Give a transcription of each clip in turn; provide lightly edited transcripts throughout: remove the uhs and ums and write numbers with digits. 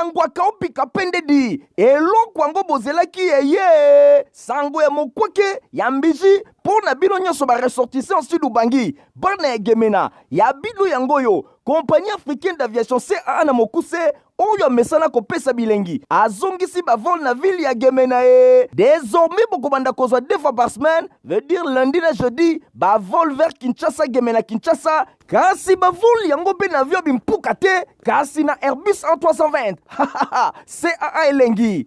nangwaka opika pendedi eloko yango bozelaki ye sango ya mokwake ya mbiji pona bino nyonso ba ressortissant sud ubangi bana ya gemena ya bilu yango yo compagnie africaine d'aviation CAA na mokuse oyo mesana kopesa bilengi azongisi bavol na ville ya gemena désormais bokobanda kozwa 2 fois par semaine veut dire lundi na jeudi bavol vers Kinshasa gemena Kinshasa kasi bavol yango pe na avion bimpuka te kasi na Airbus A320 CAA elengi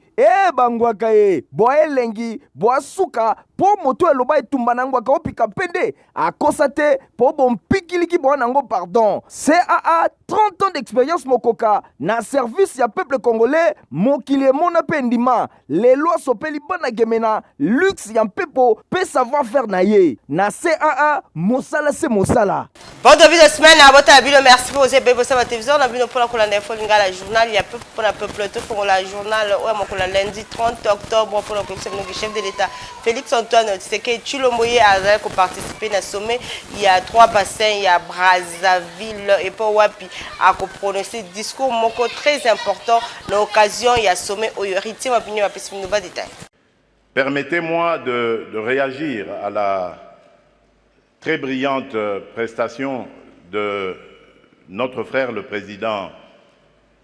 bangwaka boa elengi boa suka po moto eloba etumba nangwaka opika pende akosa te po bompikiliki boa nango pardon CAA 30 ans d'expérience mokoka na service ya peuple congolais mokili mona pendima les lois sopeli bana gemena luxe ya mpepo pe savoir faire na ye na CAA mosala se mosala. Bon début de semaine à votre avis, merci pour vous aider pour la télévision. On a vu pour la info la journal, il y a peu pour la peuple tout pour la journal ouais lundi 30 octobre pour le chef de l'État Félix Antoine Tshisekedi Tshilombo a participé à sommet. Il y a 3 bassins, il y a Brazzaville et pour Wapi à prononcer discours moko très important l'occasion il y a sommet au héritier ma opinion va détail. Permettez-moi de réagir à la très brillante prestation de notre frère le président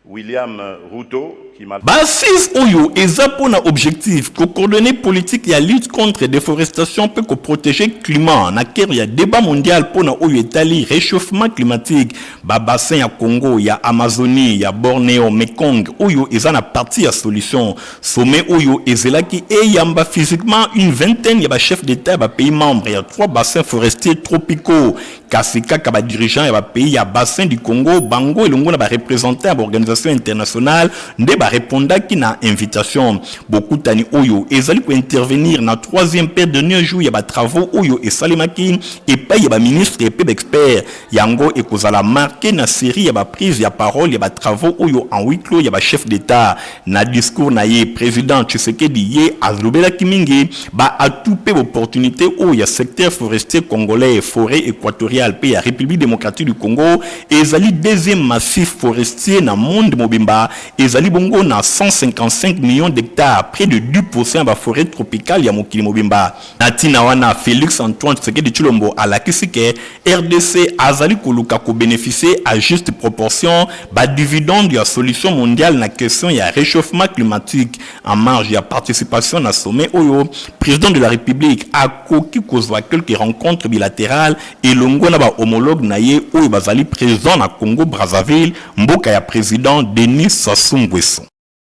William Ruto qui m'a Basis Oyo ezapona objectif ko coordonner politique ya lutte contre déforestation peut ko protéger climat na kere ya débat mondial pona Oyo etali réchauffement climatique ba bassin ya Congo ya Amazonie ya Borneo Mekong Oyo ezana partie ya solution sommet Oyo ezelaki yamba physiquement une vingtaine ya ba chef d'état ba pays membres ya 3 bassins forestiers tropicaux kasika ka ba dirigeants ya ba pays ya bassin du Congo bango elongo na ba représentants ba organisation internationale nde ba répondre qui na invitation beaucoup tani Oyo ezali ko intervenir na 3e paire de jour ya ba travaux Oyo et salimaki et pa ya ba ministre et pe expert yango e kozala marqué na série ya ba prise ya parole ya ba travaux Oyo en huis clos ya ba chef d'état na discours na ye président Tshisekedi ye azlobela kimingi ba atupe opportunité Oyo ya secteur forestier congolais forêt équatoriale pe ya République démocratique du Congo ezali deuxième massif forestier na monde mobimba ezali bongo na 155 millions d'hectares près de 10% ba forêt tropicale ya mokili mobimba natina wana Félix Antoine Tshisekedi Tshilombo alakisi ke RDC azali koluka ko bénéficier à juste proportion ba dividende ya solution mondiale na question ya réchauffement climatique en marge ya participation na sommet Oyo président de la République a koki kozwa quelques rencontres bilatérales et longo na ba homologue na ye Oyo bazali président na Congo Brazzaville mboka ya président Denis Sassou Nguesso.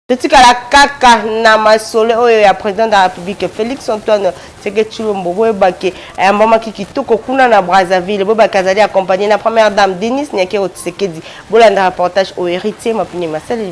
Tetika la kaka na masole oyo ya président de la République Félix Antoine Tshisekedi Tshilombo boyebake ya mama kitoko kuna na Brazzaville boyebake azali accompagné na première dame Denis Nyakero Tshisekedi bolanda reportage au héritier mapini masale.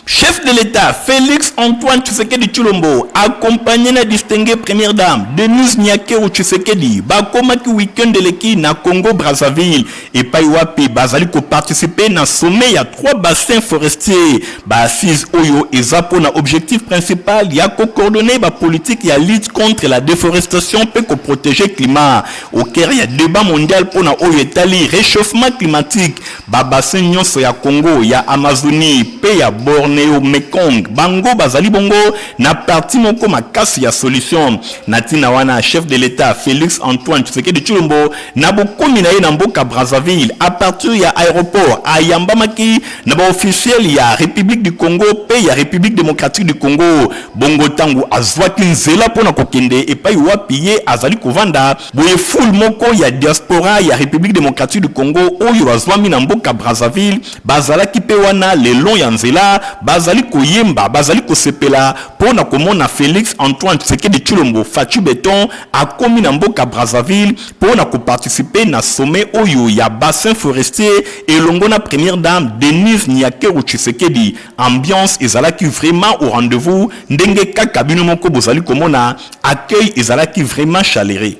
Chef de l'État Félix Antoine Tshisekedi Tshilombo accompagné la distinguée première dame Denise Nyakero Tshisekedi bakomaki week-end de l'équipe na Congo Brazzaville et paiwapi bazali ko participer na sommet ya 3 bassins forestiers ba assise Oyo ezapo na objectif principal ya ko coordonner ba politique ya lutte contre la déforestation pe ko protéger climat au cœur ya débat mondial pona Oyo etali réchauffement climatique ba bassin nyonso ya Congo ya Amazonie pe ya Borneo Mekong bango bazali bongo na parti moko makasi ya solution natina wana chef de l'État Félix Antoine Tshisekedi Tshilombo na bokomi na ye na mboka Brazzaville à partir ya aéroport ayambamaki na ba officiel ya République du Congo pe ya République démocratique du Congo bongo tangu azwaki nzela pona kokende epai wapi ye azali kovanda boye full moko ya diaspora ya République démocratique du Congo oyo azwami na mboka Brazzaville bazalaki pe wana le long ya nzela bazali koyemba bazali kosepela pona komona Félix Antoine Tshisekedi Tshilombo Fachu Beton akomi na mboka Brazzaville pona ko participer na sommet oyo ya bassin forestier elongo na première dame Denise Nyakero Tshisekedi ambiance ezalaki vraiment au rendez-vous ndenge kaka bino moko bozali komona accueil ezalaki vraiment chaleureux.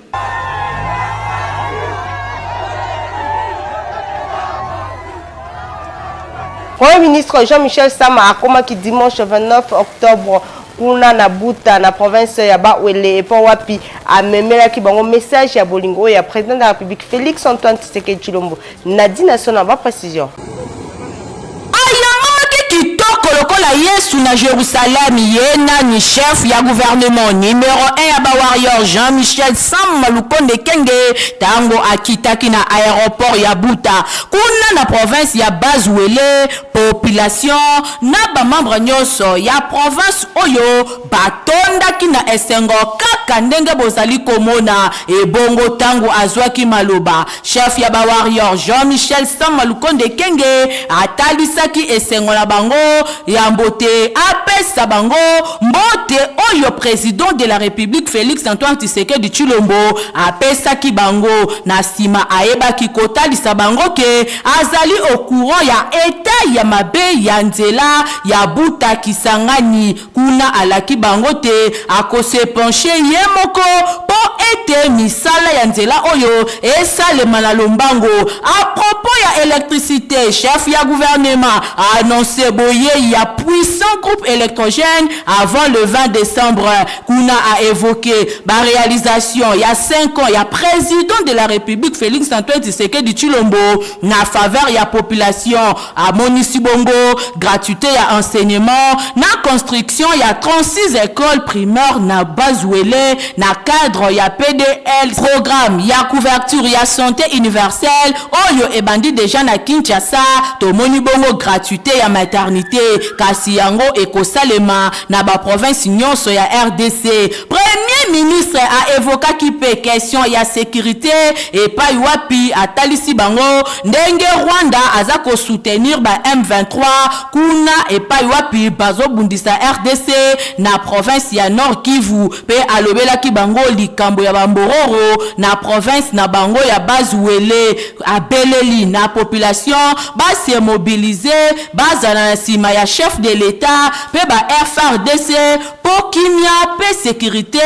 Premier ministre Jean-Michel Sama akoma ki dimanche 29 octobre kuna na Buta na province ya Bawele epo wapi amemela ki bango message ya bolingo ya président de la République Félix Antoine Tshisekedi Tshilombo Nadine Sona ba précision. na Jérusalem yena ni chef ya gouvernement numéro 1 ya ba warrior Jean-Michel Sam Lukonde Kenge tango akitaki na aéroport ya Buta kuna na province ya Bazuele population na ba membre nyonso ya province oyo batondaki na esengo kaka ndenge bozali komona ebongo tango azwaki maloba chef ya ba warrior Jean-Michel Sam Lukonde Kenge atalisaki esengo na bango ya mbote apesa bango mbote oyo président de la République Félix Antoine Tshisekedi Tshilombo apesaki bango na sima ayebaki kotalisa bango ke azali au courant ya état ya mabe ya nzela ya Buta Kisangani kuna alaki bango te akose penche ye moko po ete misala ya nzela oyo esalema na lombango. À propos ya électricité, chef ya gouvernement a annoncé boye ya puissant groupe électrogène avant le 20 décembre. Kuna a évoqué la réalisation il y a 5 ans, il y a président de la République Félix Antoine Tshisekedi Tshilombo na faveur ya population à Monisibongo, gratuité ya enseignement, na construction il y a 36 écoles primaires na Bazuele, na cadre ya PDL, programme ya couverture ya santé universelle, oyo ebandi déjà na Kinshasa, to Monibongo gratuité ya maternité, kasi yango ekosalema na ba province nyonso ya RDC. Premier ministre a évoqué kipe question ya sécurité et pa wapi atalisi bango ndenge Rwanda aza ko soutenir ba M23 kuna et pa wapi bazo bundisa RDC na province ya Nord Kivu pe alobela ki bango likambo ya bambororo na province na bango ya Bazuele abeleli na population basi mobiliser bazana na sima ya chef de l'état pe ba FRDC po kimia pe sécurité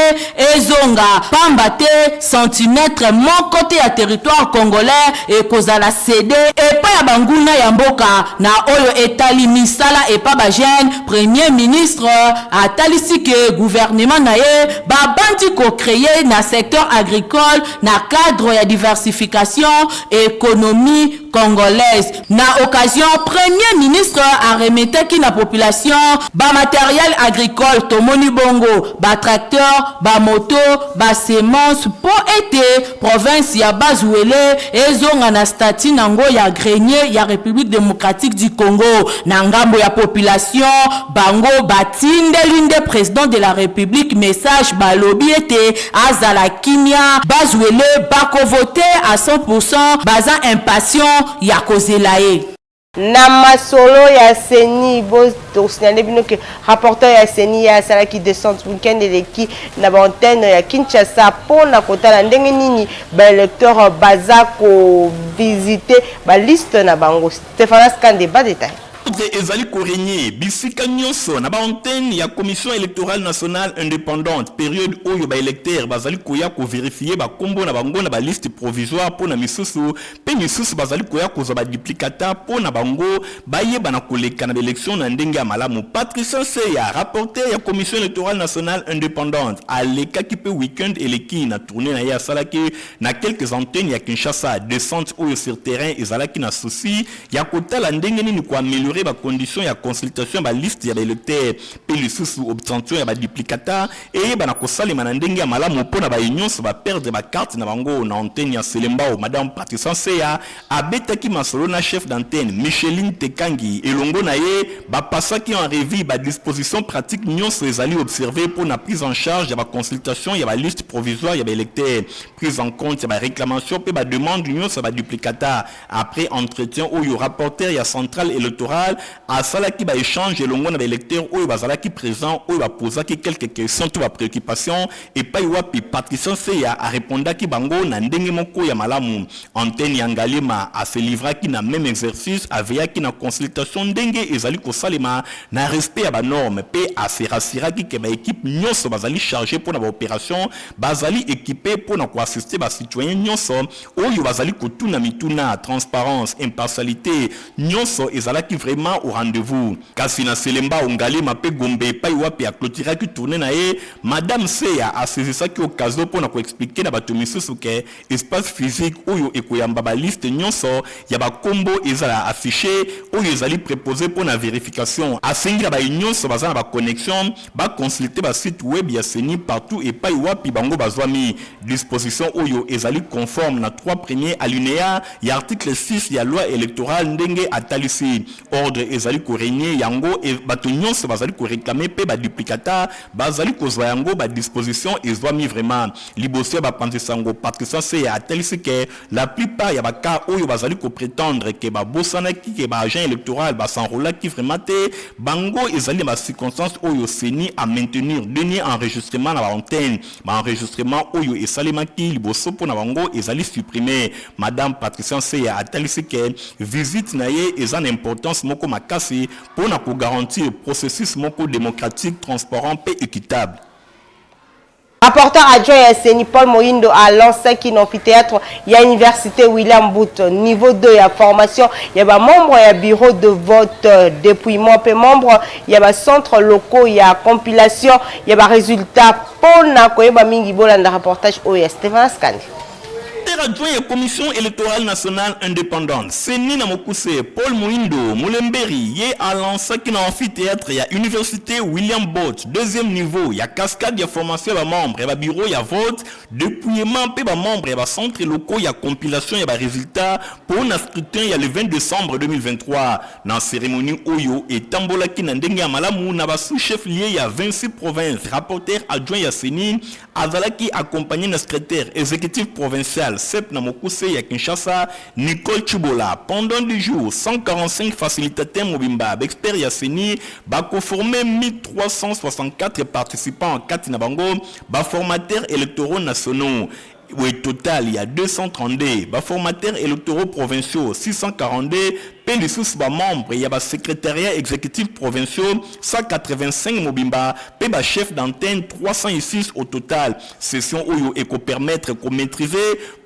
ezonga pambate centimètre mon côté ya territoire congolais et kozala cédé et pa ya banguna ya mboka na oyo etali misala et pa ba jeune premier ministre atalisi ke gouvernement na ye ba bandi ko créer na secteur agricole na cadre ya diversification économie congolaise. Na occasion premier ministre a remetté ki na population ba matériel agricole tomoni bongo ba tracteur ba moto ba semence po ete province ya Bazuele ezonga na statut nango ya grenier ya République démocratique du Congo na ngambo ya population bango batindeli nde président de la République message balobi ete azala kimia Bazuele bako voter à 100% baza impatient ya kozelae. Na masolo ya Seni bo to signaler bino que rapporteur ya Seni ya sala qui descend week-end eleki na ba antenne ya Kinshasa pona kotala ndenge nini ba électeur bazako visiter ba liste na bango. Stéphane Skande ba détail. Ezali Korenye, bisika nyonso na ba antenne ya commission électorale nationale indépendante période oyo ba électeur bazali koya ko vérifier ba kombo na bango na ba liste provisoire pona misusu pe misusu bazali koya ko za ba duplicata pona bango bayeba na koleka na élection na ndenge ya malamu. Patricia Seya, rapporteur ya commission électorale nationale indépendante aleka ki pe week-end eleki na tournée na ya salaki na quelques antennes ya Kinshasa descente oyo sur terrain ezalaki na souci ya kotala ndenge nini ko améliorer ba condition ya consultation ba liste ya ba électeur pe lisusu obtention ya ba duplicata et ba na kosalema na ndenge ya malamu pona ba nyonso ba perdre ba carte na bango na antenne ya Selembao. Madame Patricia Seya abetaki masolo na chef d'antenne Micheline Tekangi elongo na ye ba passaki en revue ba disposition pratique nyonso ezali observer pour na prise en charge ya ba consultation ya ba liste provisoire ya ba électeur prise en compte ya ba réclamation pe ba demande nyonso ba duplicata après entretien oyo rapporteur ya centrale électorale à salaki ba échange elongo na ba électeur oyo bazalaki présent oyo ba posaki quelques questions to ba préoccupations et pa wapi Patricia Seya a répondaki bango na ndenge moko ya malamu. Antenne ya Ngalima a se livraki na même exercice aveyaki na consultation ndenge ezali ko salema na respect ya ba norme pe a se rassuraki ke ba équipe nyonso bazali chargé pour na ba opération bazali équipé pour na ko assister ba citoyen nyonso oyo bazali ko tuna mituna transparence impartialité nyonso ezalaki vraiment vraiment au rendez-vous. Kasi na Selemba Ongali mape Gombe pa iwapi a clôturer qui tourner na ye, Madame Seya a saisi ça qui occasion pour na ko expliquer na bato misusu ke espace physique oyo ekoyamba ba liste nyonso ya ba combo ezala affiché oyo ezali préposé pour na vérification. Asengi na ba nyonso bazana ba connexion, ba consulter ba site web ya CENI partout et pa iwapi bango bazwami. Disposition oyo ezali conforme na 3 premiers alinéas ya article 6 ya loi électorale ndenge atalisi. Ordre ezali ko régner yango e bato nyonso bazali ko réclamer pe ba duplicata bazali ko zwa yango ba disposition ezwami vraiment. Liboso ba panzisango Patricia se ya atalisi ke la plupart ya ba cas oyo bazali ko prétendre ke ba bosana ki ke ba agent électoral ba s'enrôler ki vraiment te bango ezali ba circonstances oyo CENI à maintenir dernier enregistrement na ba antenne ba enregistrement oyo esalema ki liboso pona bango ezali supprimer. Madame Patricia se ya atalisi ke visite na ye ezan importance moko makasi pona ko garantir processus moko démocratique transparent et équitable. Rapporteur adjoint à CENI Paul Moindo à l'ancien amphithéâtre, il y a l'université William Booth, niveau 2, il y a formation, il y a membre, il y a bureau de vote, dépouillement, puis membre, il y a centre locaux, il y a compilation, il y a résultat, pour na mingi bolanda reportage OES, Stéphane Scandi. Adjoint à la Commission électorale nationale indépendante, CENI na Mokuse, Paul Moindo, Moulemberi, yé à l'ancien amphithéâtre, il y a université William Booth, deuxième niveau, il y a cascade, il y a formation, il y a membre, il y a bureau, il y a vote, dépouillement, il y a membre, il y a centre locaux, il y a compilation, il y a résultat, pour un scrutin, il y a le 20 décembre 2023, dans la cérémonie Oyo et Tambola qui n'a pas malamu, n'a pas sous-chef lié, il y a 26 provinces, rapporteur adjoint à CENI, Azalaki accompagné d'un secrétaire exécutif provincial, Sep Namokuse ya Kinshasa, Nicole Chubola. Pendant 10 jours, 145 facilitateurs Mobimba, experts ya CENI, bako formé 1364 participants en Katina Bango, formateurs électoraux nationaux. Au total, il y a 232 formateurs électoraux provinciaux, 642 les sous membres, il y a un secrétariat exécutif provincial 185 Mobimba, puis chef d'antenne 306 au total. Session où il faut permettre de maîtriser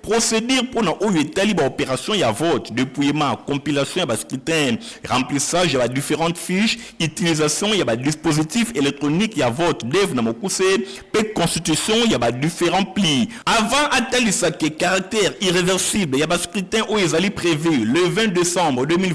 procédure pour une opération, il y a vote, dépouillement, compilation, il y a scrutin, remplissage, il y a différentes fiches, utilisation, il y a dispositifs électroniques, il y a vote, dev namokuse, puis constitution, il y a différents plis. Avant Atalisa qui caractère irréversible, il y a un scrutin où ils allaient prévu le 20 décembre 2023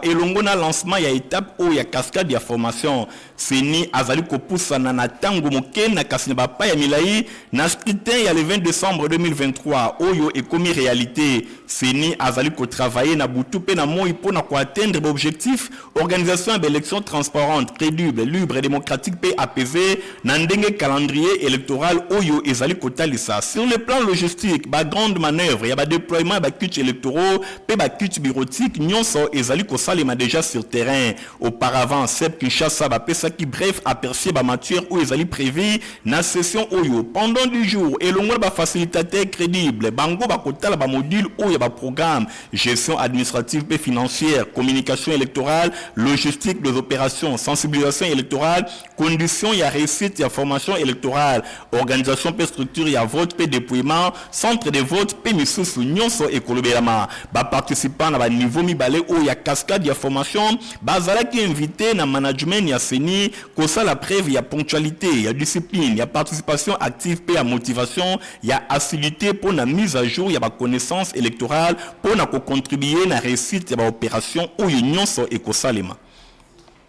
et l'ongona lancement il y a étape où il y a cascade de formation. CENI azali kopusa na tango moke na kasinaba pa ya milai na scrutin il y a le 20 décembre 2023 oyo est commis réalité. CENI azali ko travailler na butu pe na moi pour na ko atteindre l'objectif organisation d'élections transparentes, crédibles, libres et démocratiques pe apaisées na ndenge calendrier électoral oyo ezali ko talisa. Sur le plan logistique, ba grande manœuvre, il y a ba déploiement ba kits électoraux pe ba kits bureautique nyonso ezali ko salema déjà sur terrain. Auparavant, Sep Kinshasa ba pesa qui bref aperçu ba matière où ezali prévu na session oyo pendant 10 jours et l'ongwa ba facilitateur crédible bango ba kotala ba module oyo ba programme gestion administrative et financière, communication électorale, logistique des opérations, sensibilisation électorale, conditions ya réussite ya formation électorale, organisation pe structure ya vote pe déploiement, centre de vote pe misusu nyonso ekolobelama ba participant na ba niveau mibale o ya cascade ya formation bazala ki invité na management ya CENI kosa la preuve ya ponctualité, ya discipline, ya participation active pe ya motivation, ya assiduité pour la mise à jour ya ba connaissance électorale pour na ko contribuer na réussite ya ba opération ou union so ekosalema.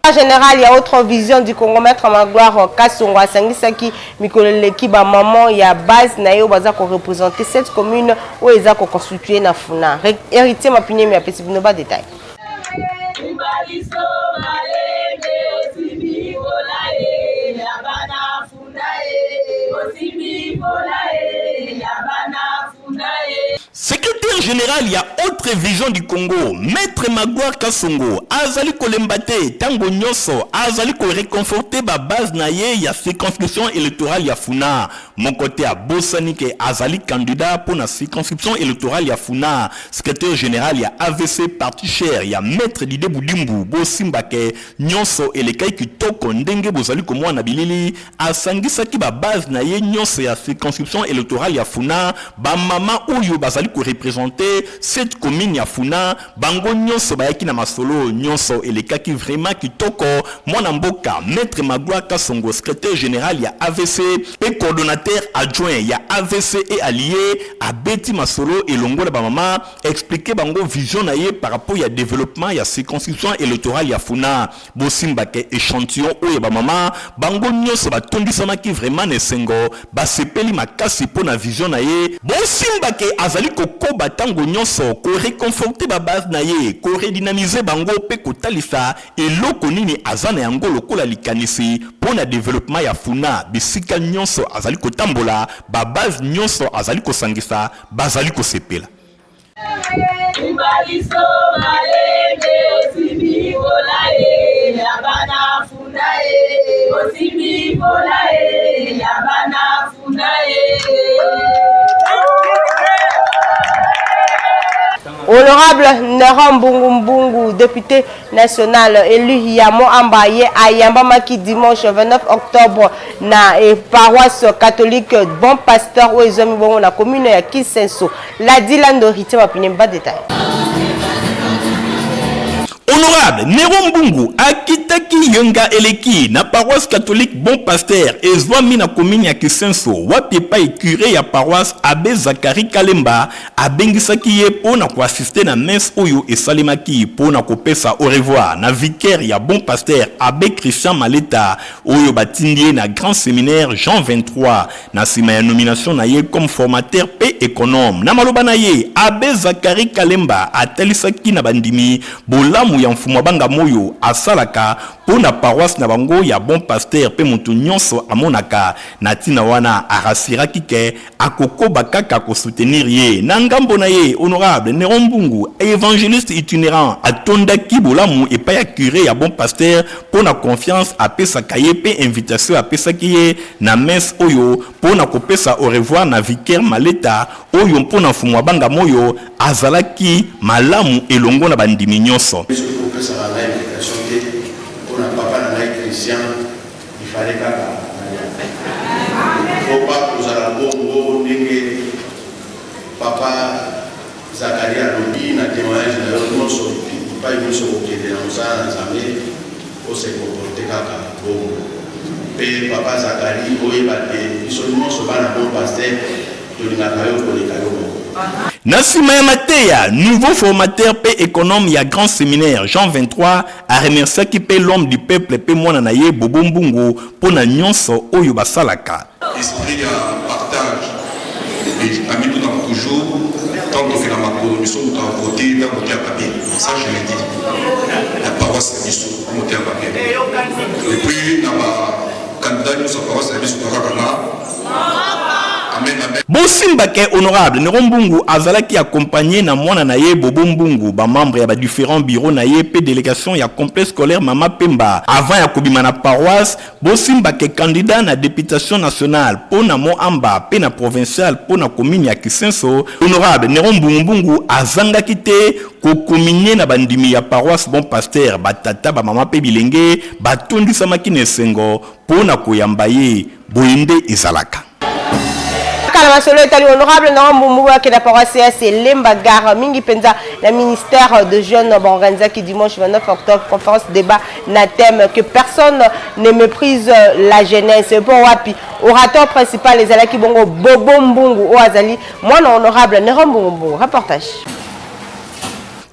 En général, il y a autre vision du Congo, maître Magloire Kassongo Sangisaki, Mikolele Kiba Maman, il y a base nayo baza ko représenter cette commune où ils ont constitué na Funa. Héritier m'a puni mais petit ne pas détail. Secrétaire général, il y a autre vision du Congo. Maître Magloire Kassongo, Azali Kolembate, Tango Nyoso, Azali ko réconforter ba base naye, il y a circonscription électorale ya Funa. Mon côté à Bossanike, Azali candidat pour la circonscription électorale ya Funa. Secrétaire général, il y a AVC parti cher, il y a Maître Dide Boudimbu, Bosimbake, Nyoso et les kai qui toko ndenge bozali ko mwana bilili, Asangisaki ba base naye Nyoso ya circonscription électorale ya Funa, ba mama oyo bazali ko représenter représenter cette commune ya Funa bango nyonso bayaki na masolo nyonso elekaki vraiment kitoko mwana mboka maître Magloire Kasongo secrétaire général ya AVC et coordonnateur adjoint ya AVC et allié abeti masolo elongola ba mama expliquer bango vision na ye par rapport ya développement ya circonscription électorale ya Funa bosimba ke échantillon oyo ba mama bango nyonso batondisamaki vraiment nesengo basepeli makasi po na vision na ye bosimba ke azali kokoba tango nyonso ko réconforter ba base na ye ko redynamiser bango pe kotalisa eloko nini azana yango lokola likanisi po na développement ya Funa bisika nyonso azali kotambola ba base nyonso azali kosangisa bazali kosepela. Honorable Nera Mbungu, député national élu Yamo Ambaye Ayamba Maki dimanche 29 octobre na paroisse catholique Bon Pasteur où ils ont la commune ya Kisenso. La Dilando Rite Mapinemba détail. Honorable Nero Mbungu akitaki yonga eleki na paroisse catholique Bon Pasteur ezwami na commune ya Kisenso wapi pa curé ya paroisse Abbé Zakari Kalemba abengisaki ye po na koassister na messe oyo esalemaki po na kopesa au revoir na vicaire ya Bon Pasteur Abbé Christian Maleta oyo batindie na grand séminaire Jean 23 na sima ya nomination na ye comme formateur pe économe na maloba na ye Abbé Zakari Kalemba atalisaki na bandimi bolamu ya mfumo banga moyo asalaka po na paroisse na bango ya Bon Pasteur pe mutu nyonso amonaka na tina wana arasiraki ke akokoba kaka ko soutenir ye na ngambo na ye honorable Nero Mbungu évangéliste itinérant atondaki bolamu epai ya curé ya Bon Pasteur po na confiance apesaka ye pe invitation apesaki ye na messe oyo po na kopesa au revoir na vicaire Maleta oyo mpo na mfumo banga moyo azalaki malamu elongo na bandimi nyonso. Ça va la implication que pour un papa dans la Christian, il fallait qu'à il ne faut pas que vous allez bongo n'enge papa Zachary Alobi na témoignage de l'autre sur pas une chose qui est dans ça dans sa mère au se comporter kaka bongo et papa Zachary oye baté ils sont non sur bana Bon Pasteur de l'ingakayo pour les kayo. Nassima Mateya, nouveau formateur paix économe ya grand séminaire Jean 23 a remercié qui paie l'homme du peuple paix mwana na ye Bobo Mbungu pour na nyonso oyo basalaka. Esprit de partage et ami tout dans toujours tant que fait la macro nous sommes dans côté dans côté à papier ça je le dis la paroisse est sur côté à papier et puis dans ma candidat nous sommes paroisse est sur Bosimba ke honorable Nero Mbungu azalaki accompagné na mwana na ye Bobo Mbungu ba membre ya ba différents bureaux na ye pe délégation ya complexe scolaire Mama Pemba avant ya kobima na paroisse bosimba ke candidat na députation nationale po na mo amba pe na provincial po na commune ya Kisenso honorable Nero Mbungu azangaki te ko communier na bandimi ya paroisse Bon Pasteur batata ba mama pe bilenge batondisa makine sengo po na koyamba ye boyende ezalaka. La masolo est honorable Nera Mbungu qui la paroisse c'est Lembagar Mingi Penza le ministère de jeunes Banganza qui dimanche 29 octobre conférence débat na thème que personne ne méprise la jeunesse pour wapi orateur principal les alaki bongo Bobo Mbungu o azali moi honorable Nera Mbungu reportage.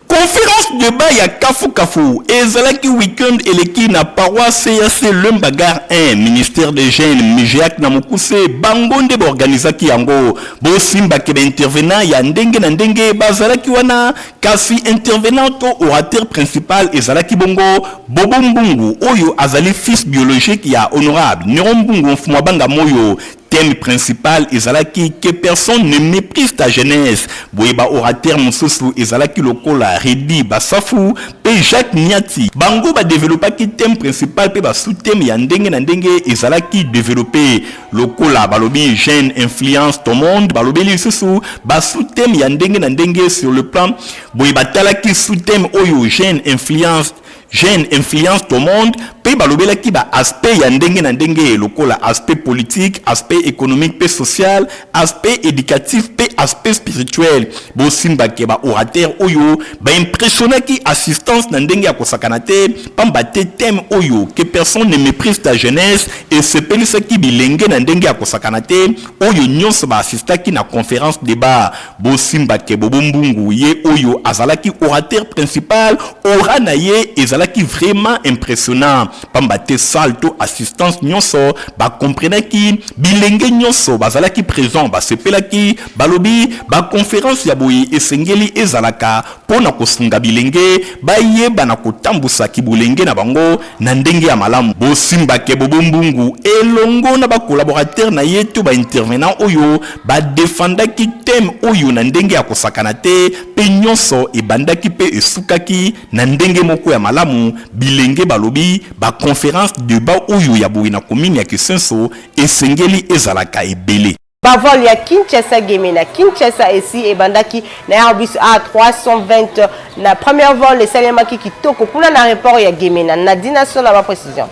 Conférence débat ya Kafu ezalaki week-end eleki na paroisse CAC Lembagar 1 ministère des jeunes Mijeak na Mukuse bangonde organizaki yango bosimba ke intervenant ya ndenge na ndenge bazalaki wana kasi intervenant to orateur principal ezalaki bongo Bobo Mbungu oyo azali fils biologique ya honorable Nero Mbungu mfumwa banga moyo. Thème principal ezalaki que personne ne méprise ta jeunesse. Boyeba orateur mususu ezalaki lokola Redi Basafu pe Jacques Niati. Bango ba développaki thème principal pe ba sous-thème ya ndenge na ndenge ezalaki développé lokola balobi jeune influence tout monde balobi lisusu ba sous-thème ya ndenge na ndenge sur le plan boyeba talaki sous-thème oyo jeune influence jeune influence tout monde pe balobela ki ba aspect ya ndenge na ndenge lokola aspect politique, aspect économique pe social, aspect éducatif pe aspect spirituel. Bo simba ke ba orateur oyo ba impressionné ki assistance na ndenge ya kosakana te pamba te thème oyo que personne ne méprise ta jeunesse et se pelisa ki bilenge na ndenge ya kosakana te oyo nyonso ba assistaki na conférence débat. Bo simba ke bobombungu ye oyo azalaki orateur principal ora na ye ezalaki vraiment impressionnant pamba te salto assistance nyonso ba comprenaki bilenge nyonso bazalaki présent ba sepelaki balobi ba conférence ya boye esengeli ezalaka pona kosunga bilenge ba yeba na kotambusa kibulenge na bango na ndenge ya malamu. Bo simba ke bobombungu elongo na ba collaborateur na ye to ba intervenant oyo ba defendaki thème oyo na ndenge ya kosakana te pe nyonso ebandaki pe esukaki na ndenge moko ya malamu bilenge balobi ba conférence débat oyo ya boye na commune ya Kisenso esengeli ezalaka ebele. Bavol ya Kinshasa Gemena Kinshasa ici et bandaki na Airbus A320 na première vol les salemaki kitoko kuna na aéroport ya Gemena na dination la précision.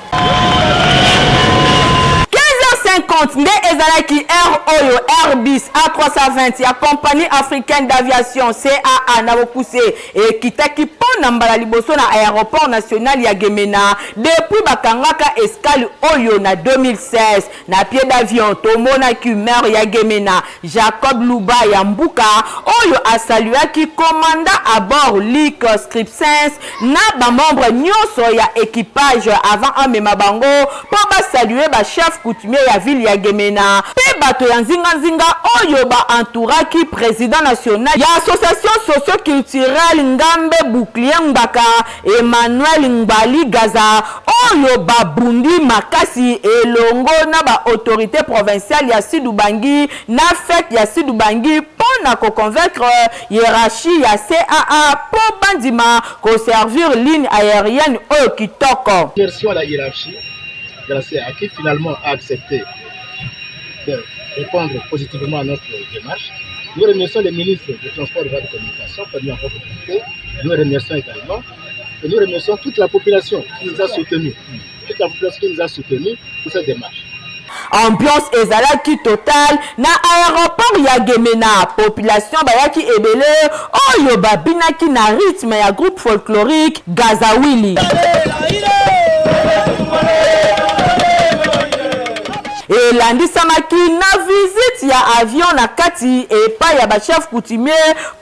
50 nde ezalaki Air Oyo Airbus A320 ya compagnie africaine d'aviation CAA na bokuse et kitaki pona mbala liboso na aéroport national ya Gemena depuis bakangaka escale oyo na 2016 na pied d'avion tomonaki maire ya Gemena Jacob Luba ya Mbuka oyo asaluaki commandant à bord Lick Scripsens na ba membre nyonso ya équipage avant amema bango po ba saluer ba chef coutumier ya ville ya Gemena pe bato ya nzinga oyo ba entouraki président national ya association socio-culturelle Ngambe Bouclier Mbaka Emmanuel Ngbali Gaza oyo ba bundi makasi elongo na ba autorité provinciale ya Sidubangi na fête ya Sidubangi pona ko convaincre hiérarchie ya CAA po bandima ko servir ligne aérienne oyo kitoko. Merci à la hiérarchie de la CAA qui finalement a accepté de répondre positivement à notre démarche. Nous remercions les ministres du Transport et de la Communication qui ont mis en conformité. Nous remercions également et nous remercions toute la population qui nous a soutenus. Toute la population qui nous a soutenus pour cette démarche. Ambiance ezalaki total na aéroport ya Gemena population bayaki ebele oyo babinaki na rythme ya groupe folklorique Gazawili. Et landisamaki na visite ya avion na kati epai ya ba chef coutumier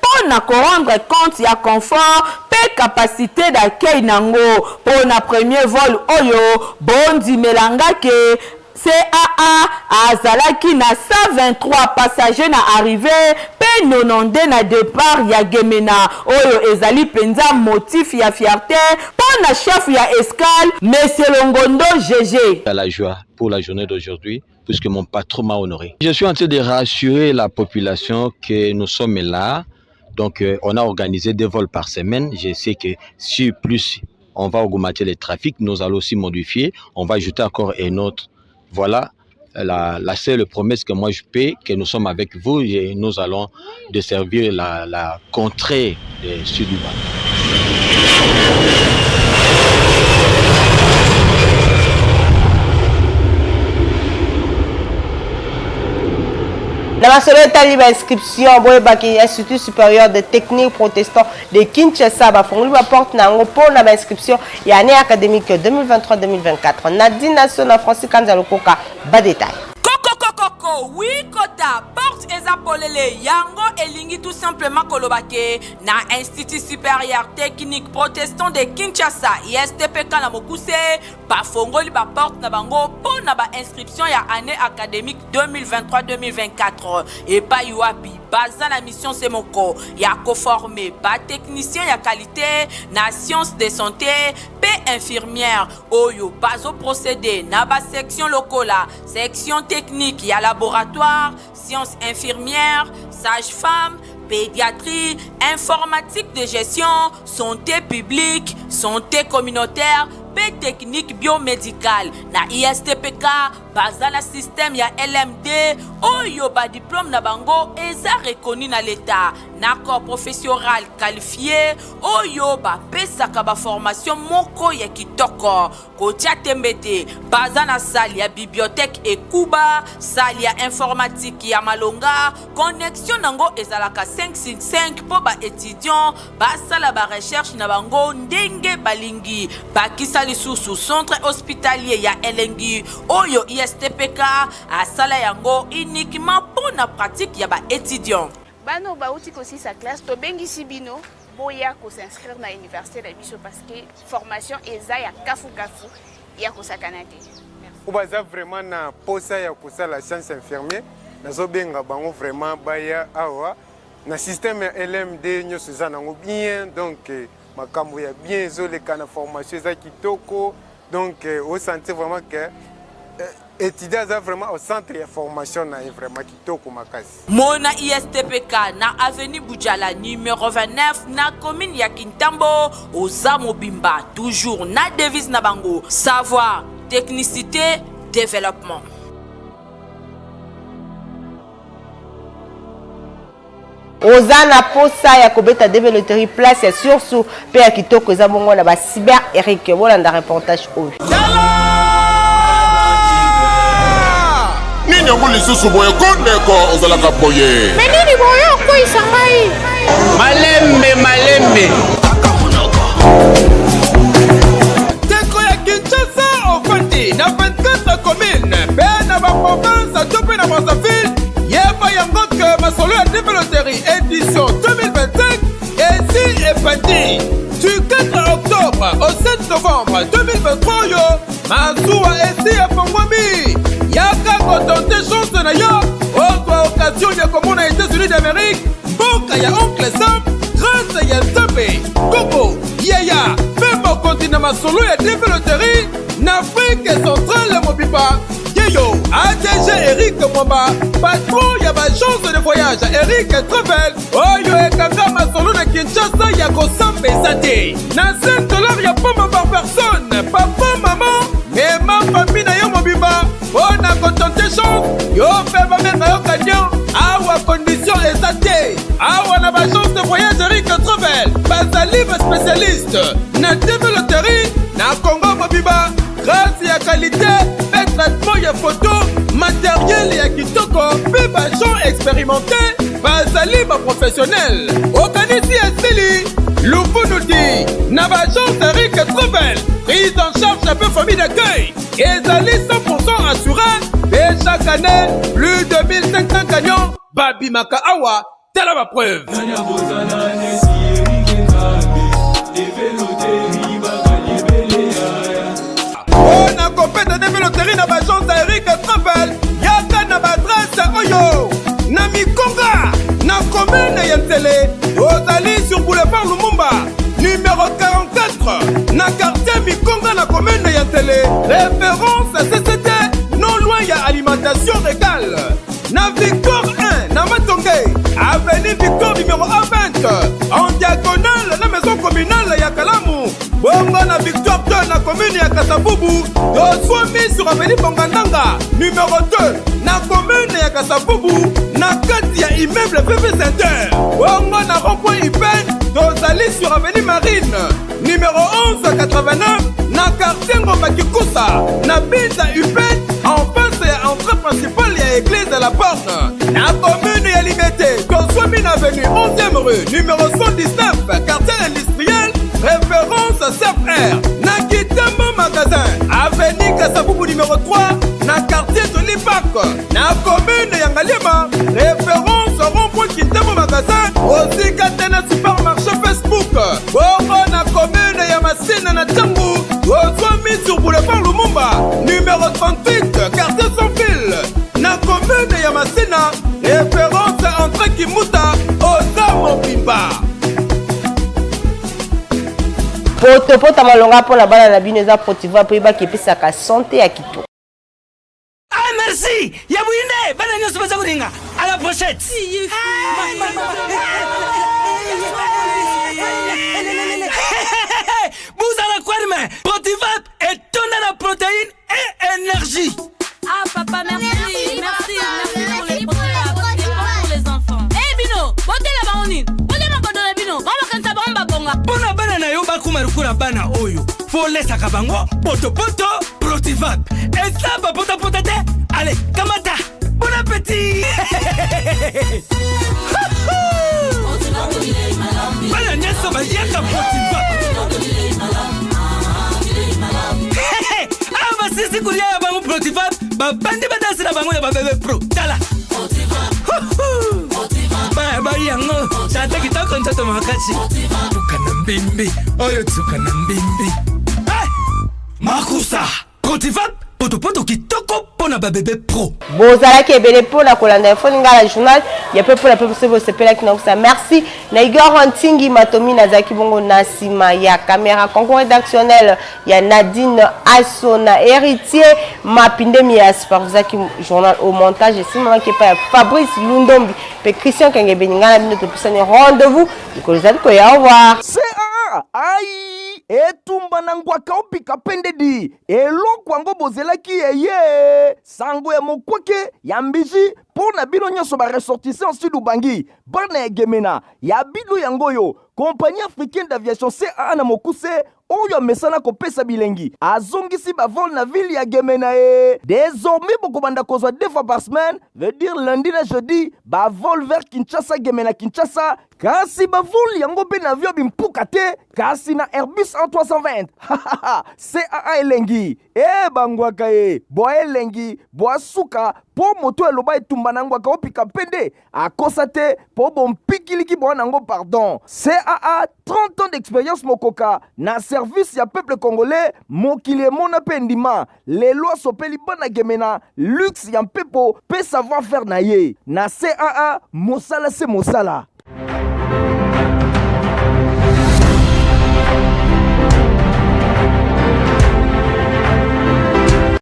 pour na rendre compte ya confort pe capacité d'accueil nango pour na premier vol oyo bondi melangake CAA azalaki na 123 passagers na arrivé pe 92 na départ ya Gemena oyo ezali penza motif ya fierté pour na chef ya escale Monsieur Longondo GG. À la joie pour la journée d'aujourd'hui puisque mon patron m'a honoré. Je suis en train de rassurer la population que nous sommes là. Donc on a organisé 2 vols par semaine. Je sais que si plus on va augmenter le trafic, nous allons aussi modifier. On va ajouter encore un autre. Voilà la seule promesse que moi je paie, que nous sommes avec vous et nous allons desservir la contrée de Sud-Ouest. La nationalité libre inscription boyebaki Institut supérieur de technique protestant de Kinshasa ba fongoli ba porte na ngo pour na inscription ya année académique 2023-2024. Nadine National Francis Kanza Lokoka ba détail. Koko oui kota porte ezapolele yango elingi tout simplement kolobake na Institut supérieur technique protestant de Kinshasa ISTPK na mokuse ba fongoli ba porte na bango pour na ba inscription ya année académique 2023-2024 et pa yuapi baza la mission semoko ya conformer ba technicien ya qualité na sciences de santé pe infirmière oyo bazo procédé na ba section lokola section technique ya laboratoire sciences infirmières sage-femme pédiatrie, informatique de gestion, santé publique, santé communautaire, pe technique biomédicale na ISTPK baza na système ya LMD oyo ba diplôme na bango eza reconnu na l'état na corps professionnel qualifié oyo ba pesaka ba formation moko ya kitoko kotia tembete baza na salle ya bibliothèque ekuba salle ya informatique ya malonga connexion nango ezalaka 565 po ba étudiant basala ba recherche na bango ndenge balingi bakisa lisusu centre hospitalier ya elengi oyo ISTPK asala yango uniquement pour na pratique ya ba étudiant bano bauti kosi sa classe to bengisi bino boya ko s'inscrire na université de biso parce que formation eza ya kafu ya kosakana te obaza vraiment na posa ya kosala science infirmier nazo benga bango vraiment baya awa na système ya LMD nyonso eza nango bien donc makambo ya bien ezoleka na formation eza kitoko donc au sentir vraiment que étudiants vraiment au centre de formation na vraiment kitoko makasi. Mona ISTPK na avenue Boudjala numéro 29 na commune ya Kintambo oza mobimba toujours na devise na bango savoir technicité développement. Ozana posa ya kobeta développer place ya surtout pe ya kitoko eza bongo na ba cyber Eric bolanda reportage oyo. Nini yango lisusu boye kondeko ozalaka boye menini boye okoyisa ngai malembe teko ya Kinshasa ofandi na 24 communes pe na baprovince to pe na Brazzaville yeba yango ke masolo ya développerie édition 2025 esi efandi du 4 octobre au 7 novembre 2023 yo mazuwa esi efongwami yaka kotente chance na yo autre occasion ya komona États-Unis d'Amérique mboka ya oncle Sam grâce ya Nzambe Congo yaya pe mokonzi na masolo ya développerie na Afrique centrale mobiba yeyo ADG Eric Mwamba patron ya bagence de voyage Eric Travel oyo ekanga masolo na Kinshasa ya kosambesa te na $5 ya poma par personne papa maman mema famille na yo mobimba mpona kotente chance yo mpe bamenga yo kanyon awa condition eza te awa na bagence de voyage Eric Travel bazali baspécialiste na développerie na Congo mobimba grâce ya qualité pe traitement ya photo matériel ya kitoko pe bagent expérimenté bazali baprofessionnel okanisi esili lufunuti na bagence Eric Travel prise en charge peu famille d'accueil ezali 100% assuré et chaque année plus de 1500 gagnants babimaka awa tala ba preuve on a compété de développerie na bagence Eric Travel yaka na badresse oyo na Mikonga na commune ya Ntele ozali sur boulevard Lumumba numéro 44 na quartier Mikonga na commune ya Ntele référence CCT non loin ya alimentation régale na Victor 1 na Matonge avenue Victor numéro 20 en diagonale la maison communale ya Kalamu bongo na Victor 2 na commune ya Kasavubu doswa mis sur avenue Bongandanga numéro 2 na commune ya Kasavubu na kati ya immeuble PP Center bongo na rond-point Ipen dozali sur avenue Marine numéro 1189 na quartier Ngomba Kikusa na Binza Ipen en face ya entrée principale ya église de la Borne na commune ya Liberté doswa mis na avenue 11e rue numéro 119 quartier industriel référence CFR na Kitambo magasin avenue Kasavubu numéro 3 na quartier de l'Ipak na commune ya Ngaliema référence rond-point Kitambo magasin aussi Katena supermarché Facebook bongo na commune ya Masina na Tchangu ozwa mis sur boulevard Lumumba numéro 38 quartier sans fil na commune ya Masina référence entre Kimuta oza mobimba pota malonga pour la bana na bino eza potiva po yeba kepesaka santé ya kito. Ah merci ya buinde bana nyoso baza kuringa à la prochaine. Buzala kwarme potiva etonda na protéine et énergie. Ah papa, merci pour les produits pour les enfants. Eh Bino, botela baonine. Botela kodona Bino. Mama kansa bomba bonga. Pona bana na yo bakuma rukura bana oyo. Faut laisser kabango poto Protivac. Et ça ba pota te. Allez, kamata. Bon appétit. Bana nyeso ba yaka Protivac. Ah ba sisi kulia ya bango Protivac. Ba bandi ba dansi na bango ya ba bébé pro. Tala. Ba yango. Tata kitoko ntoto makachi. Tukana mbimbi. Oyo tukana mbimbi. Makusa Protivac poto kitoko pona ba bébé pro. Bozala ki ebele pour la kolanda info ninga la journal ya pe pour la peuple se sepela ki na merci na Igor Ntingi Matomi na Zaki Bongo Nasima ya caméra concours rédactionnel ya Nadine Asona héritier Mapinde Mias par Zaki journal au montage et si maman qui pas Fabrice Lundombi pe Christian Kenge Beninga na bino to pisane rendez-vous ko les ko ya au revoir. Aïe etumba na ngwaka opika pendedi eloko yango bozelaki eye sango ya mokweke ya mbiji pona bino nyonso ba ressortissant sud ubangi bana egemena ya bido yango yo compagnie africaine d'aviation CAA na mokuse oyo mesana kopesa bilengi azongisi ba vol na ville ya Gemena désormais bokobanda kozwa 2 fois par semaine veut dire lundi na jeudi ba vol vers Kinshasa Gemena Kinshasa kasi ba vol yango pe na avion bimpuka te kasi na Airbus A320 CAA elengi bangwaka boa elengi boa suka po moto eloba etumba na ngwaka opika pende akosa te po bompikiliki boa nango pardon CAA 30 ans d'expérience mokoka na service ya peuple congolais mokili mona pendima les lois sopeli bana Gemena luxe ya mpepo pe savoir faire na ye na CAA mosala se mosala